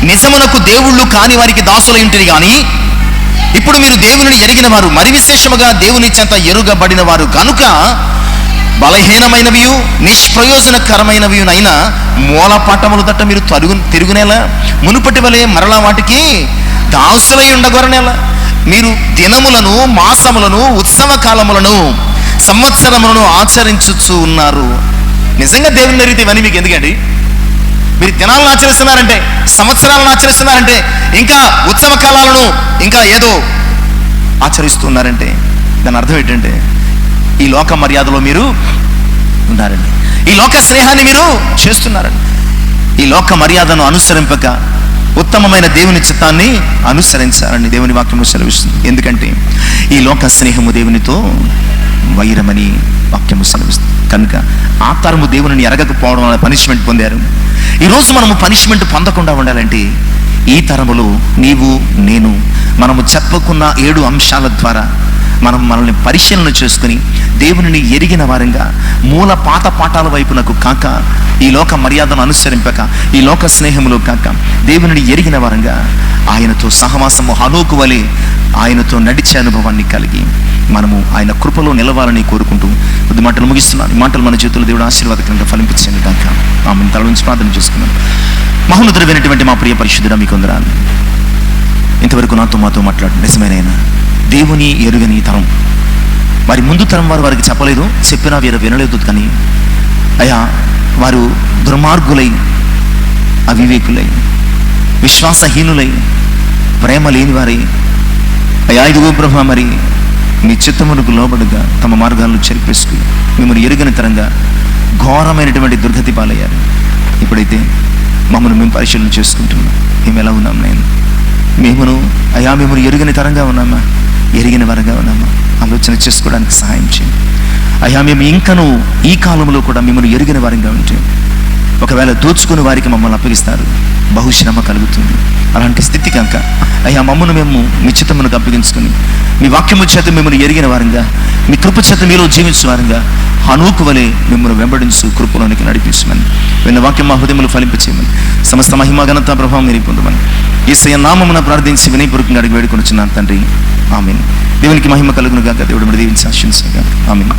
నిజమునకు దేవుళ్ళు కాని వారికి దాసులై ఉంటిరి గాని, ఇప్పుడు మీరు దేవుని ఎరిగిన వారు, మరి విశేషముగా దేవుని చెంత ఎరుగబడిన వారు కనుక బలహీనమైనవియు నిష్ప్రయోజనకరమైనవియునైనా మూలపాఠముల తట్ట మీరు తిరుగునేలా, మునుపటి వలె మరలా వాటికి దాసులై ఉండగొరనేలా. మీరు దినములను, మాసములను, ఉత్సవ కాలములను, సంవత్సరములను ఆచరించుచు ఉన్నారు. నిజంగా దేవుని ఎరిగితే ఇవన్నీ మీకు ఎందుకండి? మీరు దినాలను ఆచరిస్తున్నారంటే, సంవత్సరాలను ఆచరిస్తున్నారంటే, ఇంకా ఉత్సవ కాలాలను ఇంకా ఏదో ఆచరిస్తున్నారంటే దాని అర్థం ఏంటంటే ఈ లోక మర్యాదలో మీరు ఉన్నారండి, ఈ లోక స్నేహాన్ని మీరు చేస్తున్నారండి. ఈ లోక మర్యాదను అనుసరింపక ఉత్తమమైన దేవుని చిత్తాన్ని అనుసరించాలని దేవుని వాక్యము సెలవిస్తుంది. ఎందుకంటే ఈ లోక స్నేహము దేవునితో వైరమని వాక్యము సెలవిస్తుంది. కనుక ఆ తరము దేవుని ఎరగకపోవడం వల్ల పనిష్మెంట్ పొందారు. ఈరోజు మనము పనిష్మెంట్ పొందకుండా ఉండాలంటే ఈ తరములో నీవు నేను మనము చెప్పుకున్న 7 అంశాల ద్వారా మనం మనల్ని పరిశీలన చేసుకుని దేవునిని ఎరిగిన వారంగా మూల పాత పాఠాల వైపునకు కాక, ఈ లోక మర్యాదను అనుసరింపక, ఈ లోక స్నేహములో కాక దేవునిని ఎరిగిన వారంగా ఆయనతో సహవాసము హనోకు వలె ఆయనతో నడిచే అనుభవాన్ని కలిగి మనము ఆయన కృపలో నిలవాలని కోరుకుంటూ కొద్ది మాటలు ముగిస్తున్నాను. ఈ మాటలు మన జీవితంలో దేవుడు ఆశీర్వాదకరంగా ఫలింపించండి కాక. ఆమె తల నుంచి ప్రార్థన చేసుకున్నాను. మహోన్నతుడైనటువంటి మా ప్రియ పరిశుద్ధుడా, మీకు వందనాలు. ఇంతవరకు మాతో మాట్లాడు నిజమేనైనా దేవుని ఎరుగని తరం, వారి ముందు తరం వారికి చెప్పలేదు, చెప్పినా వీరు వినలేదు. కానీ అయ్యా, వారు దుర్మార్గులై, అవివేకులై, విశ్వాసహీనులై, ప్రేమ లేని వారై, అయ్యా ఇదిగో ప్రభా, మరి మీ చిత్తమునకు లోబడుగా తమ మార్గాలను చెరిపేసుకుని మిమ్మల్ని ఎరుగని తరంగా ఘోరమైనటువంటి దుర్గతి పాలయ్యారు. ఇప్పుడైతే మమ్మల్ని మేము పరిశీలన చేసుకుంటున్నాం. మేము ఎలా ఉన్నాం నేను? అయ్యా మిమ్మల్ని ఎరుగని తరంగా ఉన్నామా, ఎరిగిన వరంగా ఉన్నామా? ఆలోచన చేసుకోవడానికి సహాయం చేయండి అయ్యా. మేము ఇంకనూ ఈ కాలంలో కూడా మిమ్మల్ని ఎరిగిన వారంగా ఉంటే, ఒకవేళ దోచుకుని వారికి మమ్మల్ని అప్పగిస్తారు, బహుశ్రమ కలుగుతుంది. అలాంటి స్థితి కనుక అయ్యా మమ్మల్ని మేము మీ చిత్తమునకు అప్పగించుకొని మీ వాక్యము చేత మిమ్మల్ని ఎరిగిన వారంగా, మీ కృప చేత మీలో జీవించే వారంగా హనోకు వలె మిమ్మల్ని వెంబడించు కృపలోనికి నడిపించమని, విన్న వాక్యం మా హృదయములు ఫలింపచేయమని, సమస్త మహిమ ఘనత ప్రభావం మీరు పొందమని యేసయ్య నామమున ప్రార్థించి వినయపూర్వకంగా అడిగి వేడుకొనుచున్నాను తండ్రి. ఆమేన్. దేవునికి మహిమ కలుగును గాక. దేవుడు దీవించి ఆశీర్వదించును గాక. ఆమేన్.